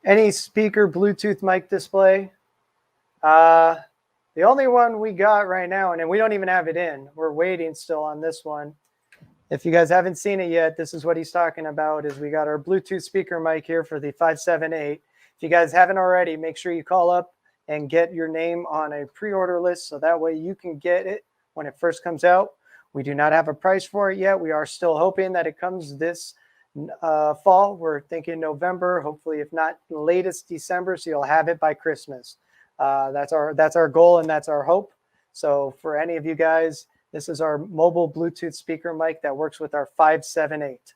Any speaker Bluetooth mic display? The only one we got right now, and we don't even have it in. We're waiting still on this one. If you guys haven't seen it yet, this is what he's talking about, is we got our Bluetooth speaker mic here for the 578. If you guys haven't already, make sure you call up and get your name on a pre-order list so that way you can get it when it first comes out. We do not have a price for it yet. We are still hoping that it comes this fall. We're thinking November, hopefully if not latest December, so you'll have it by Christmas. That's our goal and that's our hope. So for any of you guys, this is our mobile Bluetooth speaker mic that works with our 578.